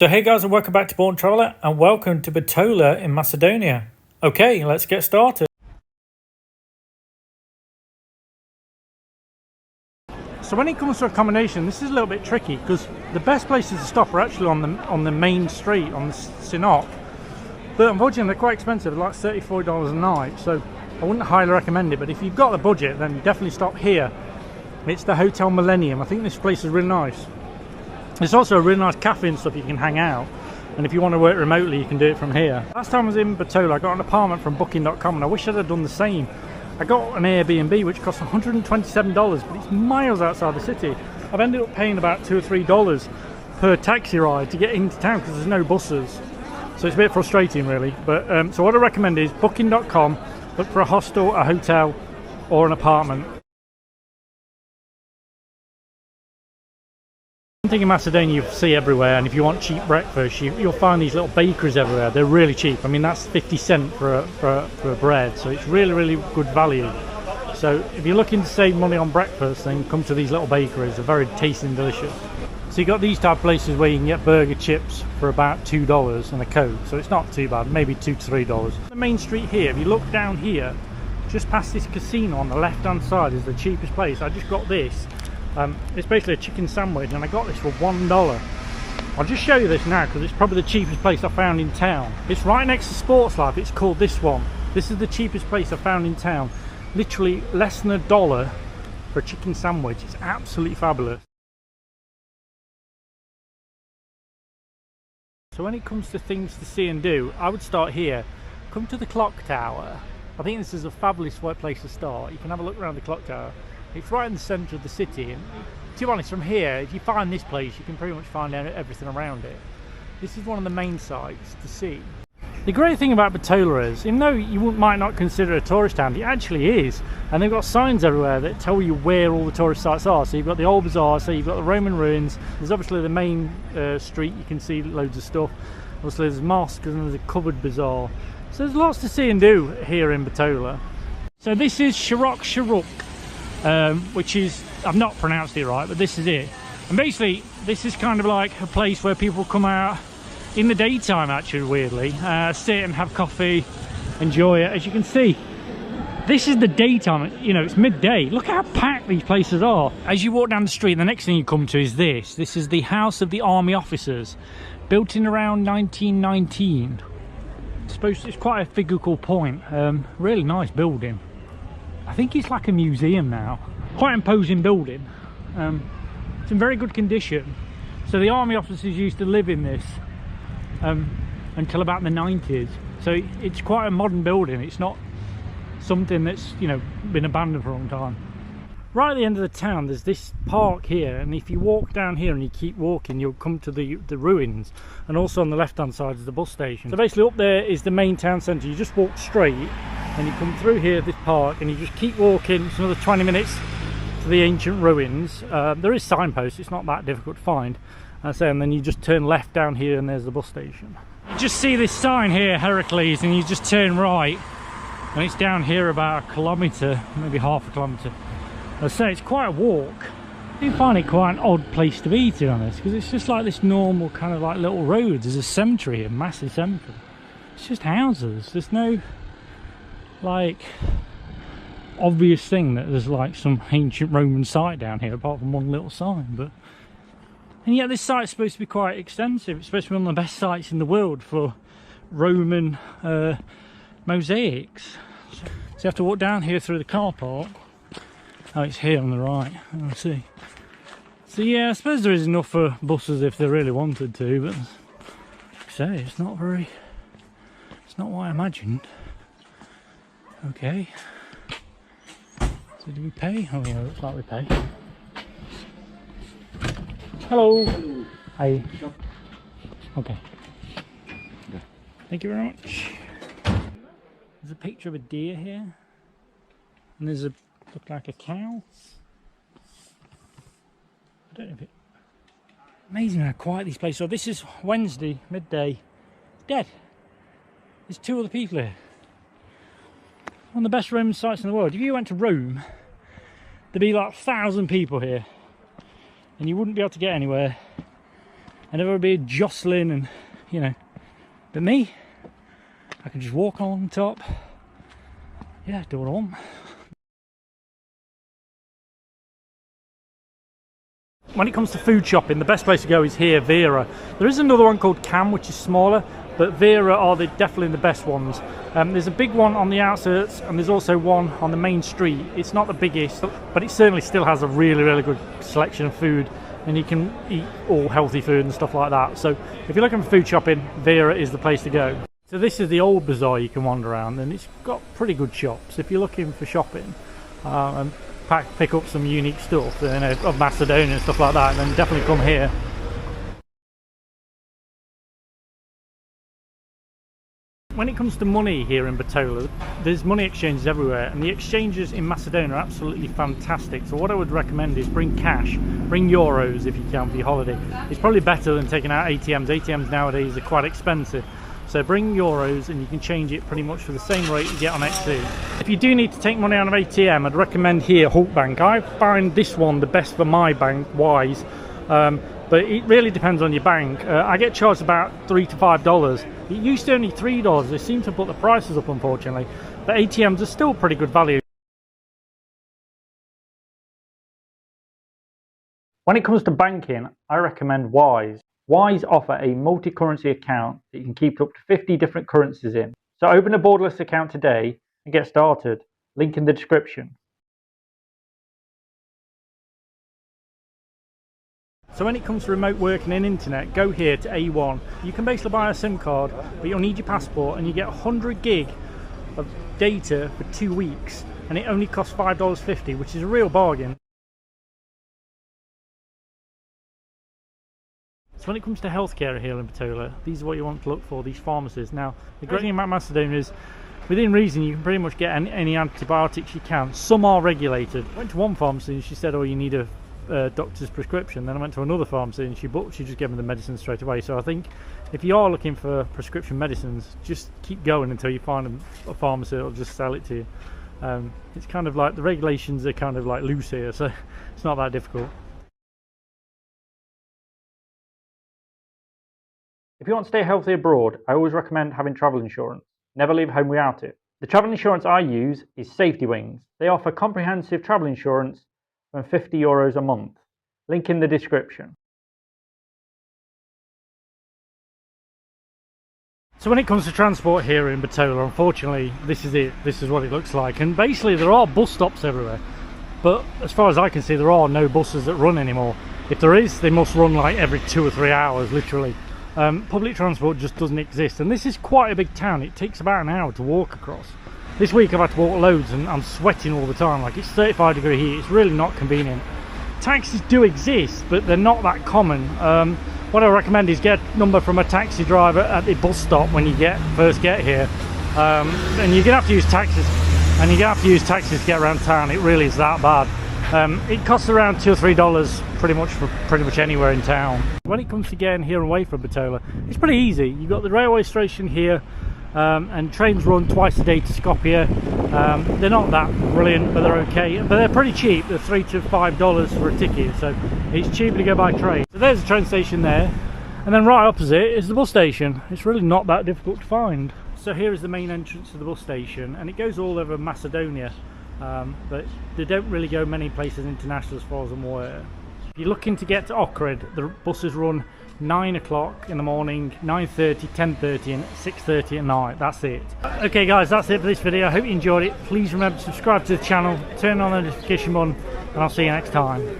So hey guys, and welcome back to Born Traveller, and welcome to Bitola in Macedonia. Okay, let's get started. So when it comes to accommodation, this is a little bit tricky because the best places to stop are actually on the main street, on the Sinop. But unfortunately they're quite expensive, like $34 a night, so I wouldn't highly recommend it. But if you've got the budget, then definitely stop here. It's the Hotel Millennium. I think this place is really nice. There's also a really nice cafe and stuff you can hang out, and if you want to work remotely you can do it from here. Last time I was in Bitola I got an apartment from booking.com, and I wish I'd have done the same. I got an Airbnb which cost $127, but it's miles outside the city. I've ended up paying about $2 or $3 per taxi ride to get into town because there's no buses, so it's a bit frustrating really. But so what I recommend is booking.com, look for a hostel, a hotel or an apartment. One thing in Macedonia you see everywhere, and if you want cheap breakfast, you'll find these little bakeries everywhere. They're really cheap. I mean, that's 50 cents for a bread, so it's really good value. So if you're looking to save money on breakfast, then come to these little bakeries. They're very tasty and delicious. So you've got these type of places where you can get burger chips for about $2 and a Coke, so it's not too bad, maybe $2 to $3. The main street here, if you look down here, just past this casino on the left hand side is the cheapest place. I just got this. It's basically a chicken sandwich, and I got this for $1. I'll just show you this now because it's probably the cheapest place I found in town. It's right next to Sports Life. It's called this one. This is the cheapest place I found in town. Literally less than $1 for a chicken sandwich. It's absolutely fabulous. So when it comes to things to see and do, I would start here. Come to the clock tower. I think this is a fabulous place to start. You can have a look around the clock tower. It's right in the centre of the city, and to be honest, from here, if you find this place, you can pretty much find out everything around it. This is one of the main sites to see. The great thing about Bitola is, even though you might not consider it a tourist town, it actually is, and they've got signs everywhere that tell you where all the tourist sites are. So you've got the old bazaar, so you've got the Roman ruins, there's obviously the main street, you can see loads of stuff. Obviously there's mosques and there's a covered bazaar. So there's lots to see and do here in Bitola. So this is Tshirt, which is, I've not pronounced it right, but this is it. And basically this is kind of like a place where people come out in the daytime, actually, weirdly, sit and have coffee, enjoy it. As you can see, this is the daytime, you know, it's midday. Look how packed these places are. As you walk down the street, the next thing you come to is this is the House of the Army Officers, built in around 1919. It's quite a physical point. Really nice building. I think it's like a museum now. Quite imposing building. It's in very good condition. So the army officers used to live in this until about the 90s. So it's quite a modern building. It's not something that's, you know, been abandoned for a long time. Right at the end of the town, there's this park here, and if you walk down here and you keep walking, you'll come to the ruins, and also on the left hand side is the bus station. So basically up there is the main town centre. You just walk straight and you come through here, this park, and you just keep walking. It's another 20 minutes to the ancient ruins. There is signposts, it's not that difficult to find. And then you just turn left down here and there's the bus station. You just see this sign here, Heracles, and you just turn right, and it's down here about a kilometre, maybe half a kilometre. As I say, it's quite a walk. I do find it quite an odd place to be honest, because it's just like this normal kind of like little roads. There's a cemetery here, massive cemetery. It's just houses. There's no like obvious thing that there's like some ancient Roman site down here, apart from one little sign. And yet this site's supposed to be quite extensive. It's supposed to be one of the best sites in the world for Roman mosaics. So you have to walk down here through the car park. Oh, it's here on the right. Let's see. So yeah, I suppose there is enough for buses if they really wanted to, but like I say, it's not what I imagined. Okay. So do we pay? Oh yeah, looks like we pay. Hello. Hello. Hi. Okay. Yeah. Thank you very much. There's a picture of a deer here, and there's a look like a cow. I don't know if it. Amazing how quiet these places are. This is Wednesday midday. Dead. There's 2 other people here. One of the best Roman sites in the world. If you went to Rome, there'd be like 1,000 people here, and you wouldn't be able to get anywhere. and everybody jostling and, you know. But me, I can just walk on top. Yeah, do what I want. When it comes to food shopping, the best place to go is here, Vera. There is another one called Cam, which is smaller, but Vera are definitely the best ones. There's a big one on the outskirts, and there's also one on the main street. It's not the biggest, but it certainly still has a really, really good selection of food, and you can eat all healthy food and stuff like that. So if you're looking for food shopping, Vera is the place to go. So this is the old bazaar you can wander around, and it's got pretty good shops. If you're looking for shopping and pick up some unique stuff, you know, of Macedonia and stuff like that, then definitely come here. When it comes to money here in Bitola, there's money exchanges everywhere, and the exchanges in Macedonia are absolutely fantastic. So what I would recommend is bring cash, bring euros if you can for your holiday. It's probably better than taking out ATMs. ATMs nowadays are quite expensive. So bring euros and you can change it pretty much for the same rate you get on XE. If you do need to take money out of ATM, I'd recommend here Hulk Bank. I find this one the best for my bank, Wise, but it really depends on your bank. I get charged about $3 to $5. It used to only $3. They seem to put the prices up, unfortunately. But ATMs are still pretty good value. When it comes to banking, I recommend Wise. Wise offer a multi-currency account that you can keep up to 50 different currencies in. So open a borderless account today and get started. Link in the description. So when it comes to remote working and internet, go here to A1. You can basically buy a SIM card, but you'll need your passport, and you get 100 gig of data for 2 weeks, and it only costs $5.50, which is a real bargain. So when it comes to healthcare here in Bitola, these are what you want to look for, these pharmacies. Now, the great thing about Macedonia is, within reason, you can pretty much get any antibiotics you can. Some are regulated. I went to one pharmacy and she said, oh, you need a doctor's prescription. Then I went to another pharmacy and she just gave me the medicine straight away. So I think if you are looking for prescription medicines, just keep going until you find a pharmacy that will just sell it to you. It's kind of like, the regulations are kind of like loose here, so it's not that difficult. If you want to stay healthy abroad, I always recommend having travel insurance. Never leave home without it. The travel insurance I use is Safety Wings. They offer comprehensive travel insurance for €50 a month. Link in the description. So when it comes to transport here in Bitola, unfortunately, this is it. This is what it looks like. And basically there are bus stops everywhere. But as far as I can see, there are no buses that run anymore. If there is, they must run like every 2 or 3 hours, literally. Public transport just doesn't exist, and this is quite a big town. It takes about an hour to walk across. This week I've had to walk loads and I'm sweating all the time. Like, it's 35-degree heat. It's really not convenient. Taxis do exist, but they're not that common. What I recommend is get a number from a taxi driver at the bus stop when you first get here, and you're gonna have to use taxis, and you're gonna have to use taxis to get around town. It really is that bad. It costs around $2 or $3 pretty much for pretty much anywhere in town. When it comes to getting here away from Bitola, it's pretty easy. You've got the railway station here, and trains run twice a day to Skopje. They're not that brilliant, but they're okay. But they're pretty cheap. They're $3 to $5 for a ticket, so it's cheaper to go by train. So there's the train station there, and then right opposite is the bus station. It's really not that difficult to find. So here is the main entrance to the bus station, and it goes all over Macedonia. But they don't really go many places international as far as I'm aware. If you're looking to get to OSPREY, the buses run 9 o'clock in the morning, 9:30, 10:30 and 6:30 at night. That's it. Okay guys, that's it for this video. I hope you enjoyed it. Please remember to subscribe to the channel, turn on the notification button, and I'll see you next time.